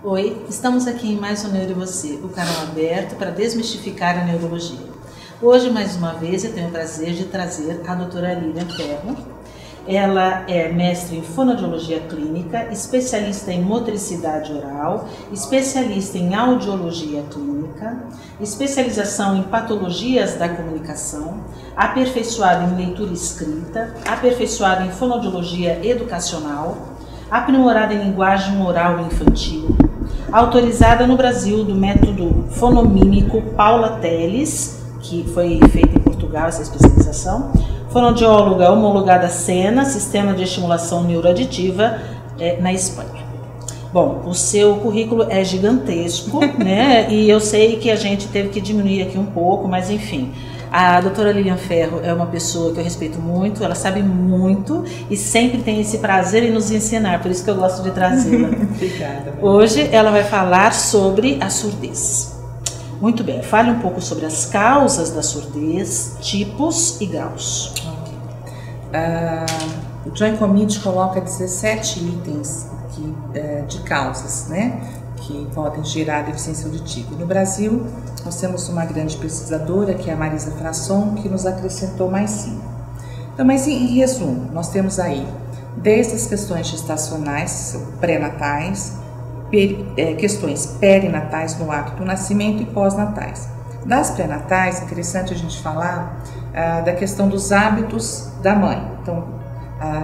Oi, estamos aqui em mais um Neuro e Você, o canal aberto para desmistificar a neurologia. Hoje, mais uma vez, eu tenho o prazer de trazer a doutora Lilian Ferro. Ela é mestre em fonoaudiologia clínica, especialista em motricidade oral, especialista em audiologia clínica, especialização em patologias da comunicação, aperfeiçoada em leitura escrita, aperfeiçoada em fonoaudiologia educacional, aprimorada em linguagem oral infantil, autorizada no Brasil do método fonomímico Paula Teles, que foi feita em Portugal essa especialização, fonoaudióloga homologada SENA, Sistema de Estimulação Neuroaditiva, na Espanha. Bom, o seu currículo é gigantesco, né? E eu sei que a gente teve que diminuir aqui um pouco, mas enfim. A doutora Lilian Ferro é uma pessoa que eu respeito muito, ela sabe muito e sempre tem esse prazer em nos ensinar, por isso que eu gosto de trazê-la. Obrigada. Hoje ela vai falar sobre a surdez. Muito bem, fale um pouco sobre as causas da surdez, tipos e graus. O Joint Committee coloca 17 itens aqui, de causas, né, que podem gerar deficiência auditiva. No Brasil, nós temos uma grande pesquisadora, que é a Marisa Frasson, que nos acrescentou mais 5. Então, mas em resumo, nós temos aí, desde as questões gestacionais, pré-natais, questões perinatais no ato do nascimento e pós-natais. Das pré-natais, é interessante a gente falar da questão dos hábitos da mãe. Então,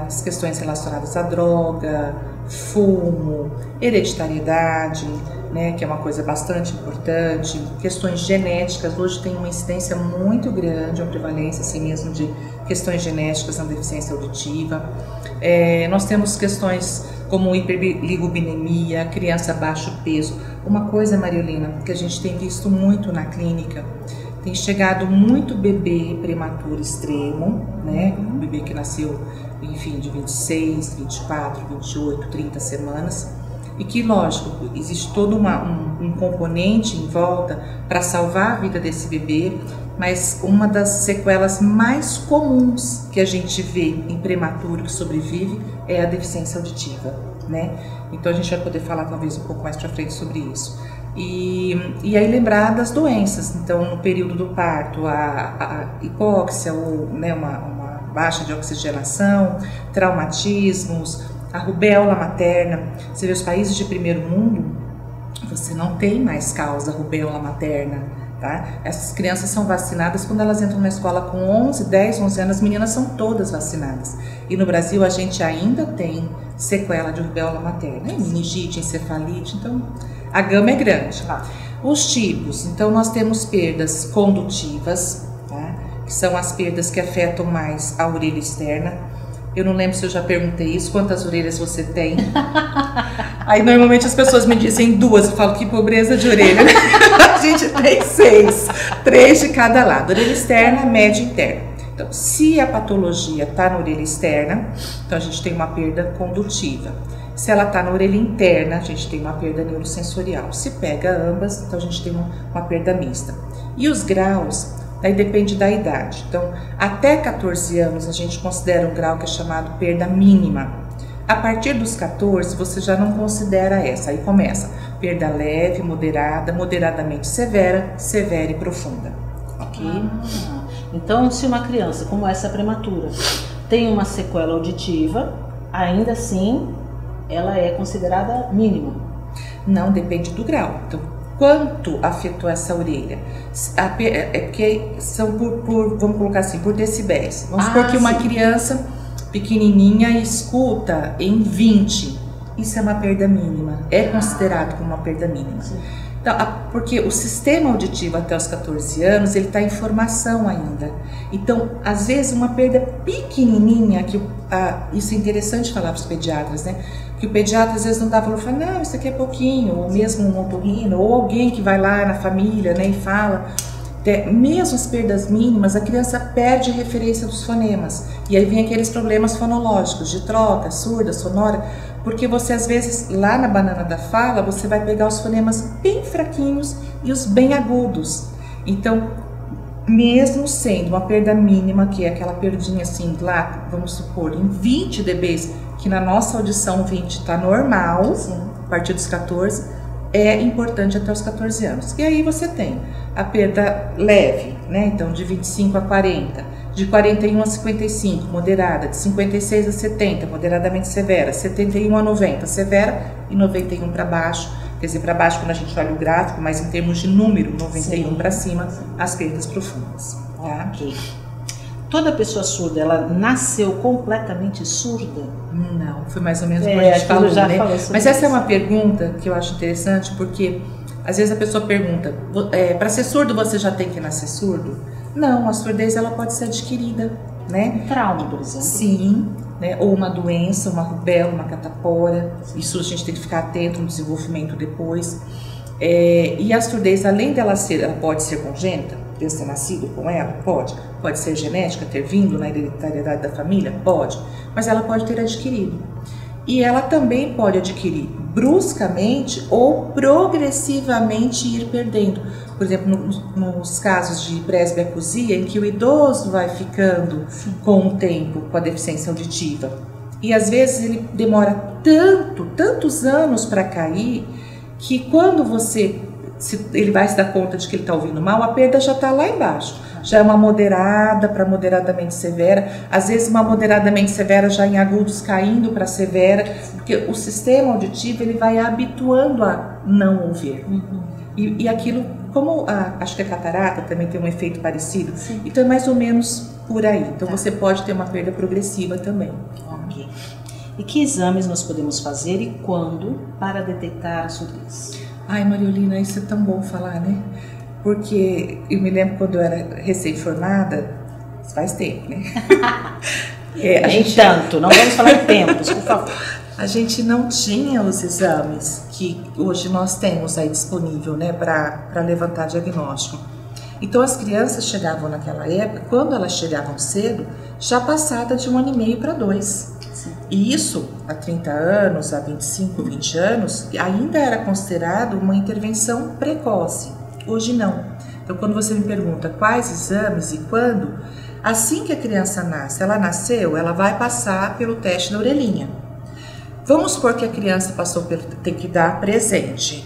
as questões relacionadas à droga, fumo, hereditariedade, né, que é uma coisa bastante importante, questões genéticas. Hoje tem uma incidência muito grande, uma prevalência assim mesmo de questões genéticas na deficiência auditiva. Nós temos questões como hiperligubinemia, criança baixo peso. Uma coisa, Mariolina, que a gente tem visto muito na clínica, tem chegado muito bebê prematuro extremo, né? Um bebê que nasceu, enfim, de 26, 24, 28, 30 semanas. E que, lógico, existe todo um componente em volta para salvar a vida desse bebê, mas uma das sequelas mais comuns que a gente vê em prematuro que sobrevive é a deficiência auditiva, né? Então a gente vai poder falar talvez um pouco mais para frente sobre isso. E aí lembrar das doenças. Então, no período do parto, a hipóxia ou, né, uma baixa de oxigenação, traumatismos, a rubéola materna. Você vê os países de primeiro mundo, você não tem mais causa rubéola materna, tá? Essas crianças são vacinadas quando elas entram na escola com 11, 10, 11 anos, as meninas são todas vacinadas. E no Brasil a gente ainda tem sequela de rubéola materna, né? Meningite, encefalite, então a gama é grande. Os tipos, então nós temos perdas condutivas, tá? Que são as perdas que afetam mais a orelha externa. Eu não lembro se eu já perguntei isso, quantas orelhas você tem? Aí normalmente as pessoas me dizem 2, eu falo que pobreza de orelha. A gente tem 6, 3 de cada lado, orelha externa, média e interna. Então, se a patologia está na orelha externa, então a gente tem uma perda condutiva. Se ela está na orelha interna, a gente tem uma perda neurosensorial. Se pega ambas, então a gente tem uma perda mista. E os graus, daí depende da idade. Então, até 14 anos a gente considera um grau que é chamado perda mínima. A partir dos 14 você já não considera essa, aí começa perda leve, moderada, moderadamente severa, severa e profunda. Ok? Então, se uma criança como essa prematura tem uma sequela auditiva, ainda assim ela é considerada mínima? Não, depende do grau. Então, quanto afetou essa orelha? É porque são vamos colocar assim, por decibéis. Vamos supor que uma criança pequenininha escuta em 20. Isso é uma perda mínima. É considerado como uma perda mínima. Sim. Então, porque o sistema auditivo até os 14 anos, ele está em formação ainda. Então, às vezes, uma perda pequenininha, isso é interessante falar para os pediatras, né? Que o pediatra às vezes não dá valor, fala, não, isso aqui é pouquinho, ou mesmo um otorrino, ou alguém que vai lá na família, né, e fala. Mesmo as perdas mínimas, a criança perde referência dos fonemas. E aí vem aqueles problemas fonológicos, de troca, surda, sonora, porque você às vezes, lá na banana da fala, você vai pegar os fonemas bem fraquinhos e os bem agudos. Então, mesmo sendo uma perda mínima, que é aquela perdinha assim, lá, vamos supor, em 20 dBs, que na nossa audição 20 está normal, sim, a partir dos 14, é importante até os 14 anos. E aí você tem a perda leve, né? Então de 25 a 40, de 41 a 55, moderada, de 56 a 70, moderadamente severa, 71 a 90, severa, e 91 para baixo. Quer dizer, para baixo quando a gente olha o gráfico, mas em termos de número, 91 para cima, as perdas profundas. Tá? Ok. Toda pessoa surda, ela nasceu completamente surda? Não, foi mais ou menos como a gente falou, né? Mas essa é uma pergunta que eu acho interessante, porque às vezes a pessoa pergunta, para ser surdo você já tem que nascer surdo? Não, a surdez ela pode ser adquirida, né? Um trauma, por exemplo. Sim, né? Ou uma doença, uma rubéola, uma catapora. Isso a gente tem que ficar atento no desenvolvimento depois. E a surdez, além dela ser, ela pode ser congênita, de ter nascido com ela, pode ser genética, ter vindo na hereditariedade da família, pode, mas ela pode ter adquirido. E ela também pode adquirir bruscamente ou progressivamente ir perdendo. Por exemplo, nos casos de presbiacusia, em que o idoso vai ficando com o tempo com a deficiência auditiva. E às vezes ele demora tantos anos para cair, que quando ele vai se dar conta de que ele está ouvindo mal, a perda já está lá embaixo. Já é uma moderada para moderadamente severa, às vezes uma moderadamente severa já em agudos caindo para severa, porque o sistema auditivo ele vai habituando a não ouvir. E aquilo, como acho que a catarata também tem um efeito parecido, então é mais ou menos por aí. Então você pode ter uma perda progressiva também. Ok. E que exames nós podemos fazer e quando para detectar a surdez? Ai, Mariolina, isso é tão bom falar, né? Porque eu me lembro quando eu era recém-formada, faz tempo, né? Não vamos falar em tempos, por favor. A gente não tinha os exames que hoje nós temos aí disponível, né, para levantar diagnóstico. Então as crianças chegavam naquela época, quando elas chegavam cedo, já passada de 1 ano e meio para 2. E isso, há 30 anos, há 25, 20 anos, ainda era considerado uma intervenção precoce. Hoje não. Então, quando você me pergunta quais exames e quando, assim que a criança nasce, ela nasceu, ela vai passar pelo teste da orelhinha. Vamos supor que a criança passou pelo... Tem que dar presente.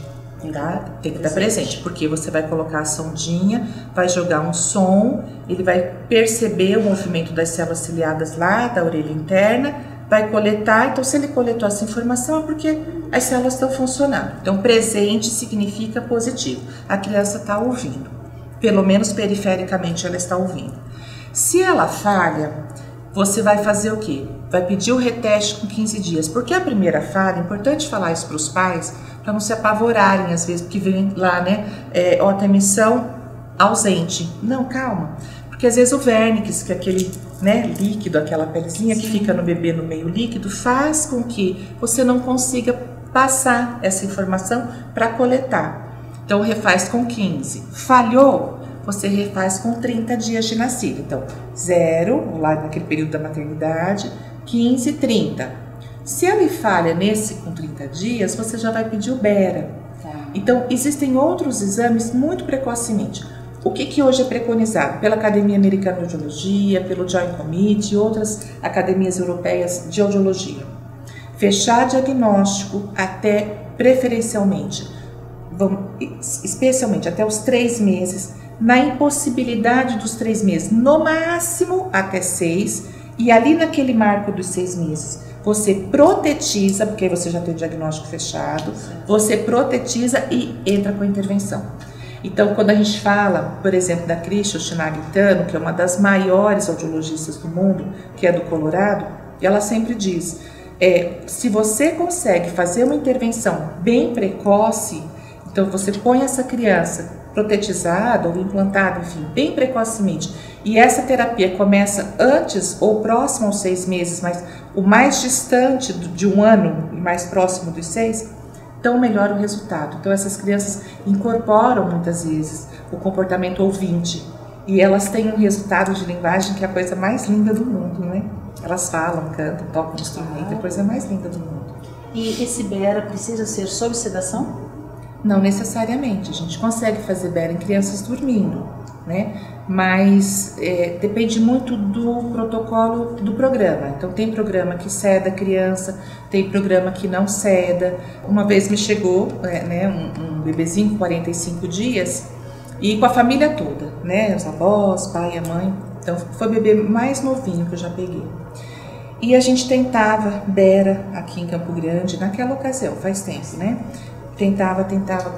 Tá? Tem que dar presente, porque você vai colocar a sondinha, vai jogar um som, ele vai perceber o movimento das células ciliadas lá da orelha interna, vai coletar. Então, se ele coletou essa informação, é porque as células estão funcionando. Então, presente significa positivo. A criança está ouvindo. Pelo menos perifericamente ela está ouvindo. Se ela falha, você vai fazer o quê? Vai pedir o reteste com 15 dias. Porque a primeira falha, é importante falar isso para os pais, para não se apavorarem às vezes, porque vem lá, né, outra emissão ausente. Não, calma. Porque às vezes o vernix, que é aquele, né, líquido, aquela pelezinha que fica no bebê no meio líquido, faz com que você não consiga passar essa informação para coletar. Então refaz com 15. Falhou, você refaz com 30 dias de nascido. Então 0, lá naquele período da maternidade, 15, 30. Se ela falha nesse com 30 dias, você já vai pedir o BERA. Então existem outros exames muito precocemente. O que hoje é preconizado pela Academia Americana de Audiologia, pelo Joint Committee e outras academias europeias de audiologia? Fechar diagnóstico até, preferencialmente, especialmente até os 3 meses, na impossibilidade dos 3 meses, no máximo até 6, e ali naquele marco dos 6 meses, você protetiza, porque aí você já tem o diagnóstico fechado, você protetiza e entra com a intervenção. Então, quando a gente fala, por exemplo, da Christian Chinagitano, que é uma das maiores audiologistas do mundo, que é do Colorado, ela sempre diz, se você consegue fazer uma intervenção bem precoce, então você põe essa criança protetizada ou implantada, enfim, bem precocemente, e essa terapia começa antes ou próximo aos 6 meses, mas o mais distante de 1 ano e mais próximo dos 6, então melhora o resultado. Então essas crianças incorporam muitas vezes o comportamento ouvinte e elas têm um resultado de linguagem que é a coisa mais linda do mundo, né? Elas falam, cantam, tocam instrumento, é a coisa mais linda do mundo. E esse BERA precisa ser sob sedação? Não necessariamente, a gente consegue fazer Bera em crianças dormindo, né? Mas depende muito do protocolo do programa. Então tem programa que ceda a criança, tem programa que não ceda. Uma vez me chegou um bebezinho com 45 dias e com a família toda, né? Os avós, pai, a mãe. Então foi o bebê mais novinho que eu já peguei. E a gente tentava Bera aqui em Campo Grande, naquela ocasião, faz tempo, né? Tentava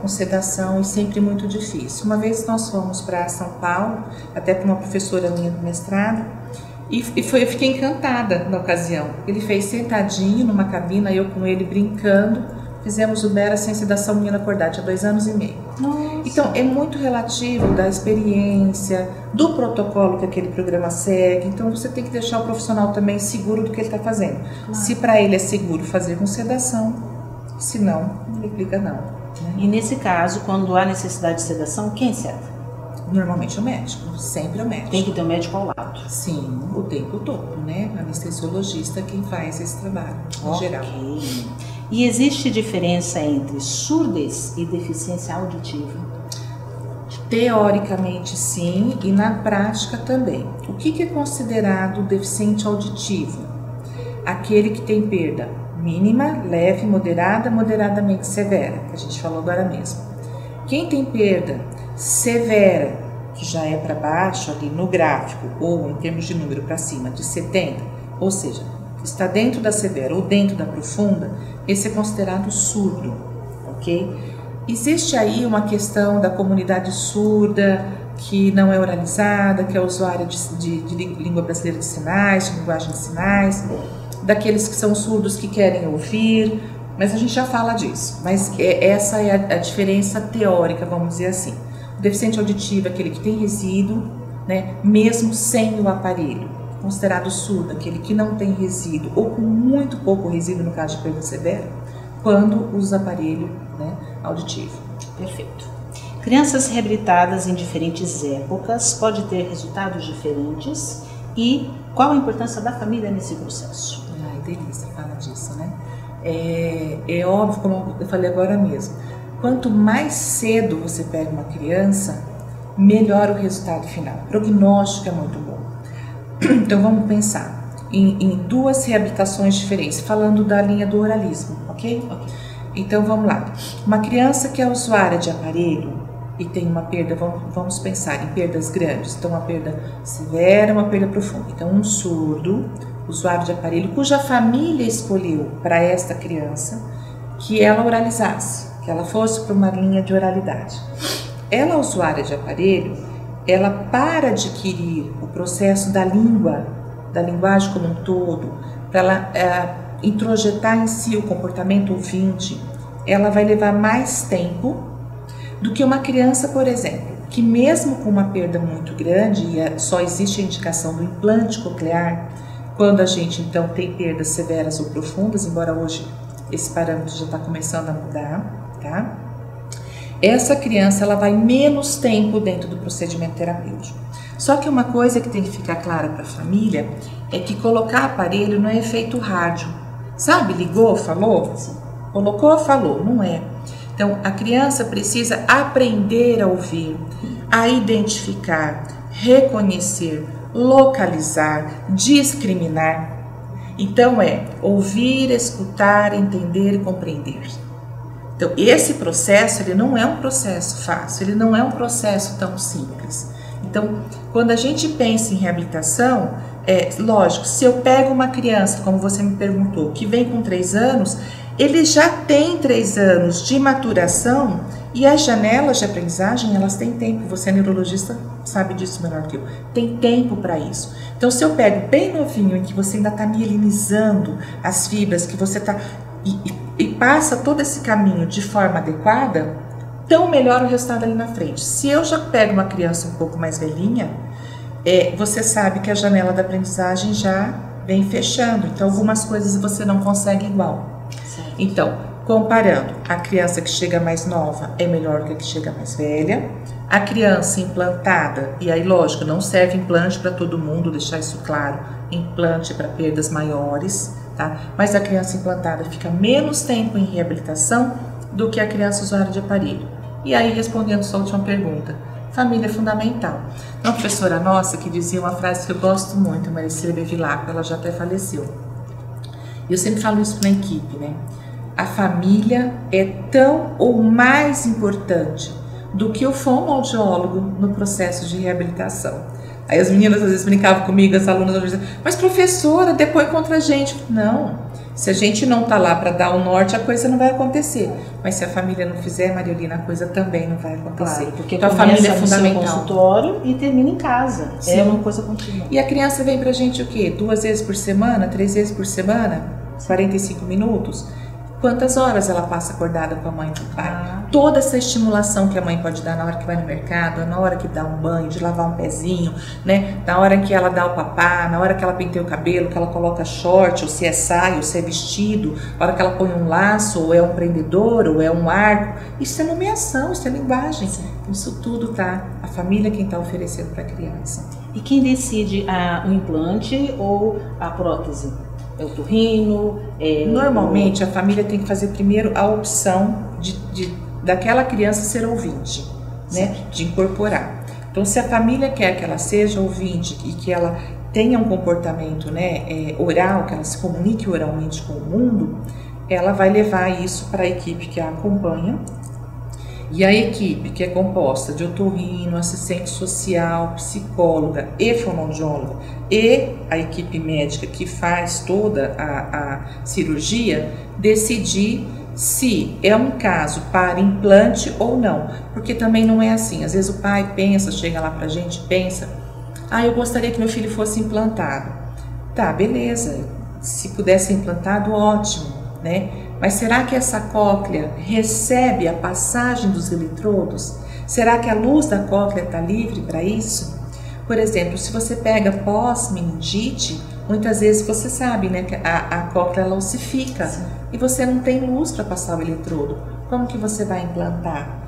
com sedação e sempre muito difícil. Uma vez nós fomos para São Paulo, até para uma professora minha do mestrado, eu fiquei encantada na ocasião. Ele fez sentadinho numa cabina, eu com ele brincando, fizemos o Bera sem sedação, menino acordado, tinha 2 anos e meio. Nossa. Então é muito relativo da experiência, do protocolo que aquele programa segue. Então você tem que deixar o profissional também seguro do que ele está fazendo. Se para ele é seguro fazer com sedação, se não, ele clica não. Né? E nesse caso, quando há necessidade de sedação, quem ceda? Normalmente o médico, sempre o médico. Tem que ter um médico ao lado. Sim, o tempo todo, né? O anestesiologista é quem faz esse trabalho, em geral. E existe diferença entre surdez e deficiência auditiva? Teoricamente sim, e na prática também. O que é considerado deficiente auditivo? Aquele que tem perda mínima, leve, moderada, moderadamente severa, que a gente falou agora mesmo. Quem tem perda severa, que já é para baixo ali no gráfico, ou em termos de número para cima, de 70, ou seja, está dentro da severa ou dentro da profunda, esse é considerado surdo, ok? Existe aí uma questão da comunidade surda, que não é oralizada, que é usuária de língua brasileira de sinais, de linguagem de sinais, daqueles que são surdos que querem ouvir, mas a gente já fala disso. Mas essa é a diferença teórica, vamos dizer assim. O deficiente auditivo é aquele que tem resíduo, né, mesmo sem o aparelho. Considerado surdo, aquele que não tem resíduo ou com muito pouco resíduo, no caso de perda severa, quando usa aparelho, né, auditivo. Perfeito. Crianças reabilitadas em diferentes épocas podem ter resultados diferentes e qual a importância da família nesse processo? Ai, delícia, fala disso, né? É óbvio, como eu falei agora mesmo, quanto mais cedo você pega uma criança, melhor o resultado final. O prognóstico é muito bom. Então vamos pensar em 2 reabilitações diferentes, falando da linha do oralismo, ok? Então vamos lá. Uma criança que é usuária de aparelho e tem uma perda, vamos pensar em perdas grandes, então uma perda severa, uma perda profunda. Então um surdo, usuário de aparelho, cuja família escolheu para esta criança que ela oralizasse, que ela fosse para uma linha de oralidade. Ela, usuária de aparelho, ela para adquirir o processo da língua, da linguagem como um todo, para ela introjetar em si o comportamento ouvinte, ela vai levar mais tempo do que uma criança, por exemplo, que mesmo com uma perda muito grande, e só existe a indicação do implante coclear, quando a gente então tem perdas severas ou profundas, embora hoje esse parâmetro já está começando a mudar, tá? Essa criança ela vai menos tempo dentro do procedimento terapêutico. Só que uma coisa que tem que ficar clara para a família é que colocar aparelho não é efeito rádio. Sabe, ligou, falou? Sim. Colocou, falou, não é. Então, a criança precisa aprender a ouvir, a identificar, reconhecer, localizar, discriminar. Então, é ouvir, escutar, entender e compreender. Então, esse processo, ele não é um processo fácil, ele não é um processo tão simples. Então, quando a gente pensa em reabilitação, lógico, se eu pego uma criança, como você me perguntou, que vem com 3 anos, ele já tem 3 anos de maturação e as janelas de aprendizagem, elas têm tempo. Você é neurologista, sabe disso melhor que eu. Tem tempo para isso. Então, se eu pego bem novinho, em que você ainda está mielinizando as fibras, que você está... E passa todo esse caminho de forma adequada, tão melhor o resultado ali na frente. Se eu já pego uma criança um pouco mais velhinha, você sabe que a janela da aprendizagem já vem fechando. Então, algumas coisas você não consegue igual. Certo. Então, comparando, a criança que chega mais nova é melhor que a que chega mais velha. A criança implantada, e aí lógico, não serve implante para todo mundo, deixar isso claro, implante para perdas maiores, tá? Mas a criança implantada fica menos tempo em reabilitação, do que a criança usuária de aparelho. E aí, respondendo sua última pergunta, família é fundamental. Uma professora nossa que dizia uma frase que eu gosto muito, Maricela Bevilacqua, ela já até faleceu. Eu sempre falo isso para a equipe, né? A família é tão ou mais importante do que o fonoaudiólogo no processo de reabilitação. Aí as meninas às vezes brincavam comigo, as alunas diziam, mas professora, depois contra a gente. Não, se a gente não tá lá para dar o norte, a coisa não vai acontecer. Mas se a família não fizer, Mariolina, a coisa também não vai acontecer. Claro, porque então a família é fundamental. No consultório e termina em casa. Sim. É uma coisa contínua. E a criança vem pra gente o quê? 2 vezes por semana, 3 vezes por semana? 45 minutos? Quantas horas ela passa acordada com a mãe e com o pai? Toda essa estimulação que a mãe pode dar na hora que vai no mercado, na hora que dá um banho, de lavar um pezinho, né? Na hora que ela dá o papá, na hora que ela penteia o cabelo, que ela coloca short, ou se é saia, ou se é vestido, na hora que ela põe um laço, ou é um prendedor, ou é um arco. Isso é nomeação, isso é linguagem. Sim. Isso tudo tá, a família quem está oferecendo para a criança. E quem decide o implante ou a prótese? É o torrino? Normalmente a família tem que fazer primeiro a opção daquela criança ser ouvinte, né? De incorporar. Então, se a família quer que ela seja ouvinte e que ela tenha um comportamento, né, oral, que ela se comunique oralmente com o mundo, ela vai levar isso para a equipe que a acompanha. E a equipe, que é composta de otorrino, assistente social, psicóloga e fonoaudióloga, e a equipe médica que faz toda a cirurgia, decidir se é um caso para implante ou não. Porque também não é assim. Às vezes o pai pensa, chega lá pra gente, pensa, eu gostaria que meu filho fosse implantado. Tá, beleza. Se pudesse ser implantado, ótimo, né? Mas será que essa cóclea recebe a passagem dos eletrodos? Será que a luz da cóclea está livre para isso? Por exemplo, se você pega pós-meningite, muitas vezes você sabe, né, que a cóclea ela ossifica. Sim. E você não tem luz para passar o eletrodo. Como que você vai implantar?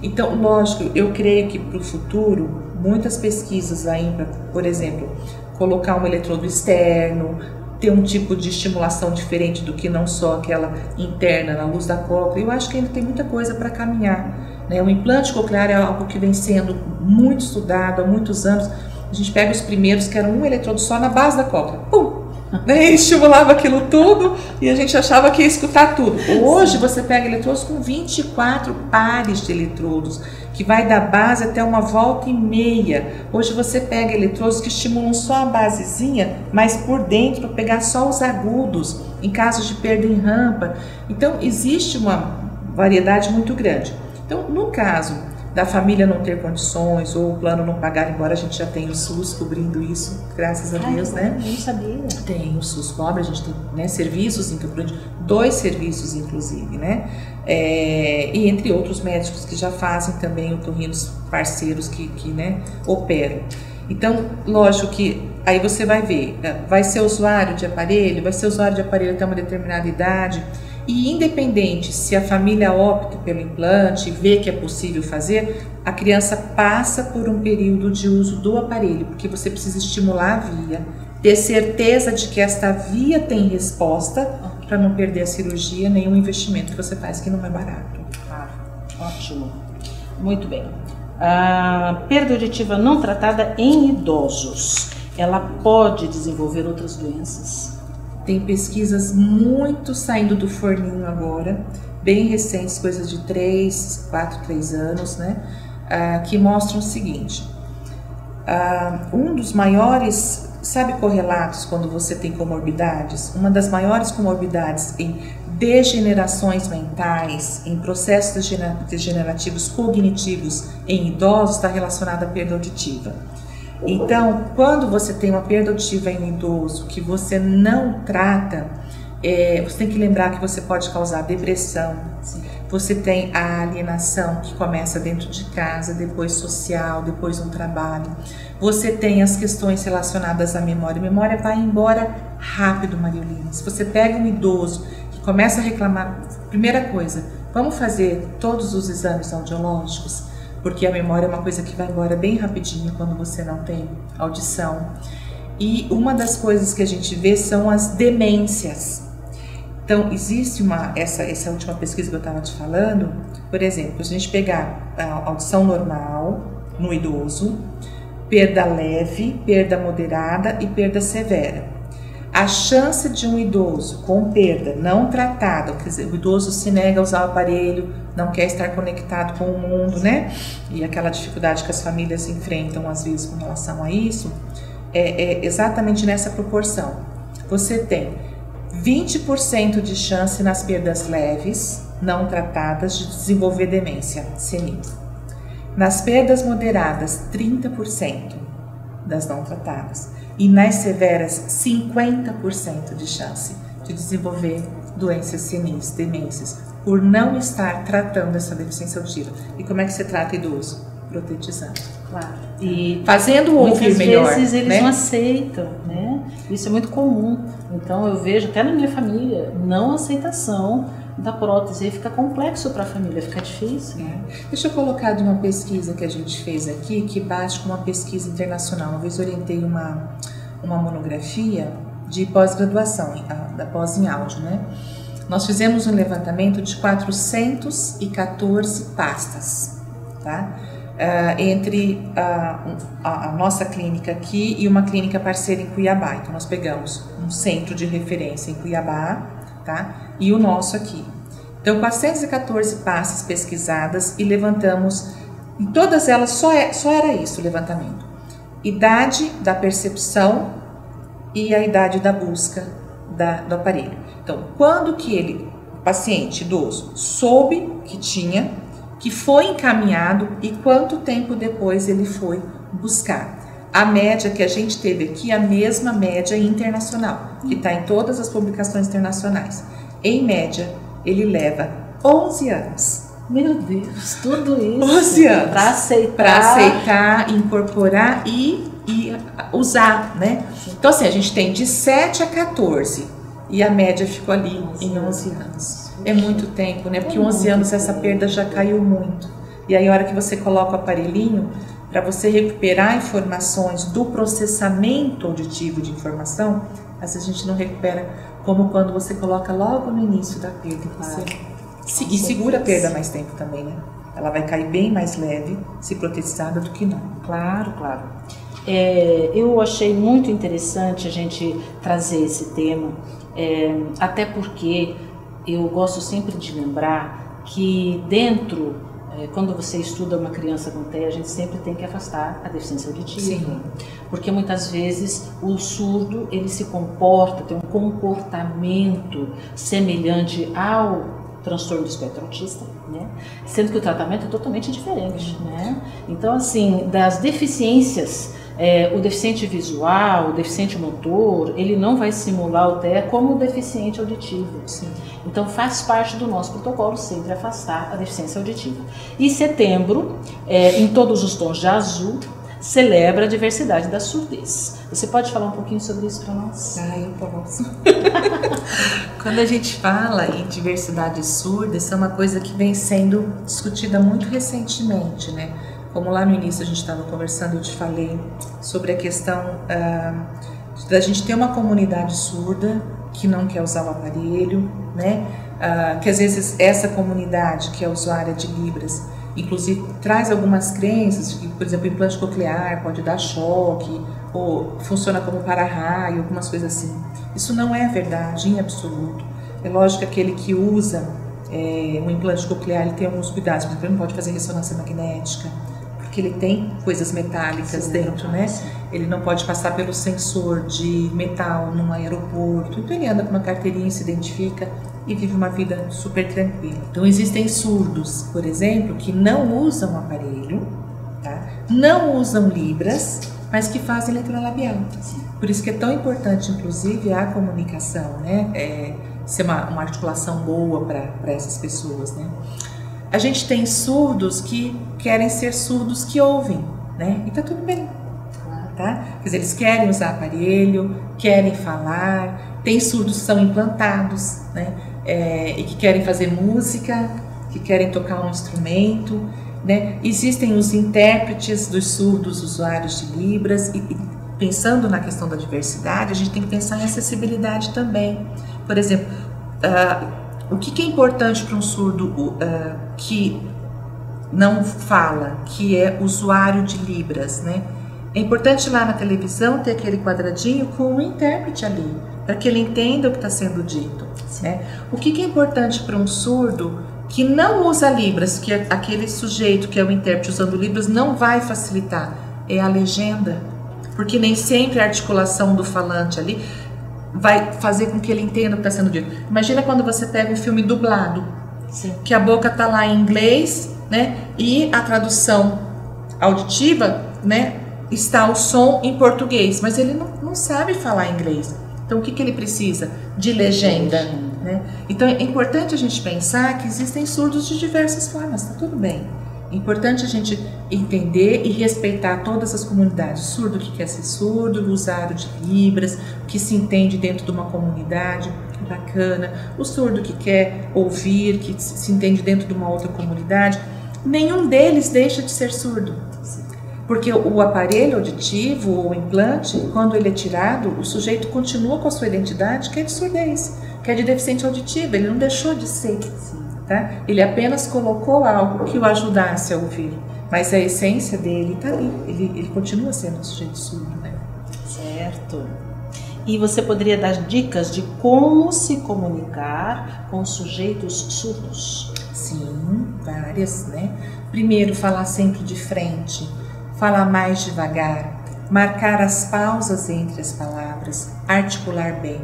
Então, lógico, eu creio que para o futuro, muitas pesquisas ainda, por exemplo, colocar um eletrodo externo, ter um tipo de estimulação diferente do que não só aquela interna na luz da cóclea. Eu acho que ainda tem muita coisa para caminhar, né? O implante coclear é algo que vem sendo muito estudado há muitos anos. A gente pega os primeiros que eram um eletrodo só na base da cóclea, pum! Né? Estimulava aquilo tudo e a gente achava que ia escutar tudo. Hoje você pega eletrodos com 24 pares de eletrodos, que vai da base até 1,5 volta. Hoje você pega eletrodos que estimulam só a basezinha, mas por dentro para pegar só os agudos, em casos de perda em rampa. Então existe uma variedade muito grande. Então, no caso da família não ter condições ou o plano não pagar, embora a gente já tenha o SUS cobrindo isso, graças a Deus, né? Eu não sabia. Tem, o SUS cobre, a gente tem, né, serviços, 2 serviços inclusive, né? E entre outros médicos que já fazem também otorrinos parceiros que né, operam. Então, lógico que aí você vai ver, vai ser usuário de aparelho, até uma determinada idade. E independente se a família opta pelo implante e vê que é possível fazer, a criança passa por um período de uso do aparelho, porque você precisa estimular a via, ter certeza de que esta via tem resposta para não perder a cirurgia, nem o investimento que você faz, que não é barato. Ótimo. Muito bem. A perda auditiva não tratada em idosos, ela pode desenvolver outras doenças? Tem pesquisas muito saindo do forninho agora, bem recentes, coisas de 3 anos, né? Que mostram o seguinte, um dos maiores, sabe, correlatos quando você tem comorbidades? Uma das maiores comorbidades em degenerações mentais, em processos degenerativos cognitivos em idosos está relacionada à perda auditiva. Então, quando você tem uma perda auditiva em idoso que você não trata, você tem que lembrar que você pode causar depressão. Sim. Você tem a alienação que começa dentro de casa, depois social, depois no trabalho. Você tem as questões relacionadas à memória. A memória vai embora rápido, Mariolina. Se você pega um idoso que começa a reclamar, primeira coisa, vamos fazer todos os exames audiológicos, porque a memória é uma coisa que vai embora bem rapidinho quando você não tem audição. E uma das coisas que a gente vê são as demências. Então, existe essa última pesquisa que eu estava te falando, por exemplo, se a gente pegar a audição normal no idoso, perda leve, perda moderada e perda severa. A chance de um idoso com perda não tratada, quer dizer, o idoso se nega a usar o aparelho, não quer estar conectado com o mundo, né? E aquela dificuldade que as famílias enfrentam às vezes com relação a isso, é exatamente nessa proporção. Você tem 20% de chance nas perdas leves, não tratadas, de desenvolver demência senil. Nas perdas moderadas, 30% das não tratadas. E nas severas, 50% de chance de desenvolver doenças senis, demências, por não estar tratando essa deficiência auditiva. E como é que você trata idoso? Protetizando. Claro. E fazendo ouvir melhor. Muitas vezes eles né? não aceitam, né? Isso é muito comum. Então eu vejo até na minha família, não aceitação da prótese. E fica complexo para a família, fica difícil. Deixa eu colocar de uma pesquisa que a gente fez aqui, que bate com uma pesquisa internacional. Uma vez orientei uma monografia de pós-graduação, da pós em áudio, né? Nós fizemos um levantamento de 414 pastas, tá? Entre a nossa clínica aqui e uma clínica parceira em Cuiabá. Então nós pegamos um centro de referência em Cuiabá, tá? E o nosso aqui. Então 414 pastas pesquisadas e levantamos, em todas elas só era isso o levantamento. Idade da percepção e a idade da busca do aparelho. Então, quando que o paciente idoso soube que tinha, que foi encaminhado e quanto tempo depois ele foi buscar. A média que a gente teve aqui é a mesma média internacional, que está em todas as publicações internacionais. Em média, ele leva 11 anos. Meu Deus, tudo isso 11 anos para aceitar, incorporar e usar, né? Então assim, a gente tem de 7 a 14 e a média ficou ali em 11 anos. É muito tempo, né? Porque 11 anos essa perda já caiu muito. E aí a hora que você coloca o aparelhinho, para você recuperar informações do processamento auditivo de informação, às vezes a gente não recupera como quando você coloca logo no início da perda. E segura a perda mais tempo também, né? Ela vai cair bem mais leve, se protetizada do que não. Claro, claro. Eu achei muito interessante a gente trazer esse tema, até porque eu gosto sempre de lembrar que dentro, quando você estuda uma criança com TEA, a gente sempre tem que afastar a deficiência auditiva. Sim. Porque muitas vezes o surdo, ele se comporta, tem um comportamento semelhante ao transtorno do espectro autista, né? Sendo que o tratamento é totalmente diferente, né? Então, assim, das deficiências, o deficiente visual, o deficiente motor, ele não vai simular o TEA como o deficiente auditivo. Sim. Então, faz parte do nosso protocolo sempre afastar a deficiência auditiva. E setembro, em todos os tons de azul, celebra a diversidade da surdez. Você pode falar um pouquinho sobre isso para nós? Eu posso. Quando a gente fala em diversidade surda, isso é uma coisa que vem sendo discutida muito recentemente, né? Como lá no início a gente estava conversando, eu te falei sobre a questão da gente ter uma comunidade surda que não quer usar o aparelho, né? Que às vezes essa comunidade que é usuária de Libras, inclusive traz algumas crenças de que, por exemplo, o implante coclear pode dar choque, ou funciona como para-raio, algumas coisas assim. Isso não é verdade em absoluto. É lógico que aquele que usa um implante coclear, ele tem alguns cuidados, por exemplo, ele não pode fazer ressonância magnética, porque ele tem coisas metálicas dentro, né? Ele não pode passar pelo sensor de metal num aeroporto, então ele anda com uma carteirinha, se identifica e vive uma vida super tranquila. Então existem surdos, por exemplo, que não usam aparelho, tá? Não usam Libras, mas que fazem eletrolabial. Por isso que é tão importante, inclusive, a comunicação, né? Ser uma articulação boa para essas pessoas, né? A gente tem surdos que querem ser surdos que ouvem, né? E tá tudo bem, tá? Quer dizer, eles querem usar aparelho, querem falar. Tem surdos que são implantados, né? E que querem fazer música, que querem tocar um instrumento, né? Existem os intérpretes dos surdos usuários de Libras e pensando na questão da diversidade, a gente tem que pensar em acessibilidade também. Por exemplo, O que é importante para um surdo que não fala, que é usuário de Libras, né? É importante lá na televisão ter aquele quadradinho com o intérprete ali, para que ele entenda o que está sendo dito, né? O que é importante para um surdo que não usa Libras, que aquele sujeito que é o intérprete usando Libras não vai facilitar, é a legenda, porque nem sempre a articulação do falante ali vai fazer com que ele entenda o que está sendo dito. Imagina quando você pega um filme dublado, sim, que a boca está lá em inglês, né, e a tradução auditiva, né, está o som em português, mas ele não sabe falar inglês. Então o que ele precisa? De legenda, né? Então é importante a gente pensar que existem surdos de diversas formas, tá tudo bem. É importante a gente entender e respeitar todas as comunidades. Surdo que quer ser surdo, o usuário de Libras, que se entende dentro de uma comunidade bacana, o surdo que quer ouvir, que se entende dentro de uma outra comunidade. Nenhum deles deixa de ser surdo. Porque o aparelho auditivo ou o implante, quando ele é tirado, o sujeito continua com a sua identidade, que é de surdez, que é de deficiente auditiva, ele não deixou de ser, tá? Ele apenas colocou algo que o ajudasse a ouvir, mas a essência dele está ali, ele continua sendo um sujeito surdo, né? Certo. E você poderia dar dicas de como se comunicar com sujeitos surdos? Sim, várias, né? Primeiro, falar sempre de frente, falar mais devagar, marcar as pausas entre as palavras, articular bem.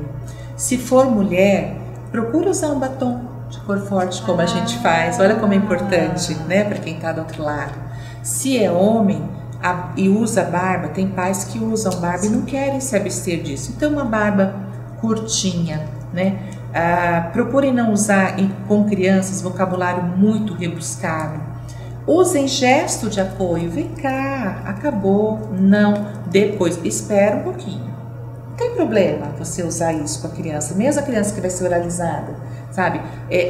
Se for mulher, procura usar um batom de cor forte, como a gente faz. Olha como é importante, né, para quem está do outro lado. Se é homem e usa barba, tem pais que usam barba e não querem se abster disso. Então, uma barba curtinha, né? Procurem não usar com crianças vocabulário muito rebuscado. Usem gesto de apoio. Vem cá, acabou. Não, depois. Espera um pouquinho. Não tem problema você usar isso com a criança, mesmo a criança que vai ser oralizada, sabe?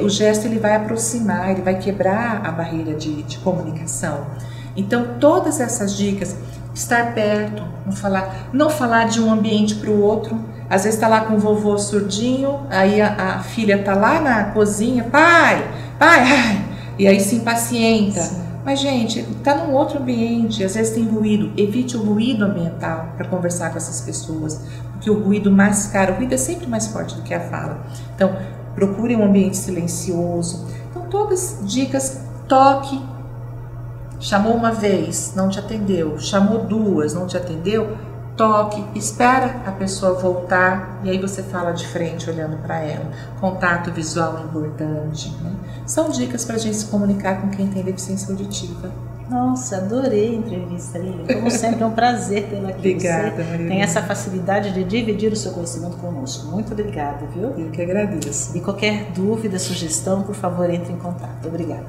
O gesto ele vai aproximar, ele vai quebrar a barreira de comunicação. Então, todas essas dicas, estar perto, não falar de um ambiente para o outro. Às vezes está lá com o vovô surdinho, aí a filha está lá na cozinha, pai, ai, e aí se impacienta. Sim. Mas, gente, está num outro ambiente, às vezes tem ruído. Evite o ruído ambiental para conversar com essas pessoas, porque o ruído mascara, o ruído é sempre mais forte do que a fala. Então, procure um ambiente silencioso. Então, todas dicas, toque. Chamou uma vez, não te atendeu. Chamou duas, não te atendeu. Toque, espera a pessoa voltar e aí você fala de frente olhando para ela. Contato visual é importante, né? São dicas para a gente se comunicar com quem tem deficiência auditiva. Nossa, adorei a entrevista, Lilian. Como sempre, é um prazer tê-la aqui. Obrigada, Maria. Tem essa facilidade de dividir o seu conhecimento conosco. Muito obrigada, viu? Eu que agradeço. E qualquer dúvida, sugestão, por favor, entre em contato. Obrigada.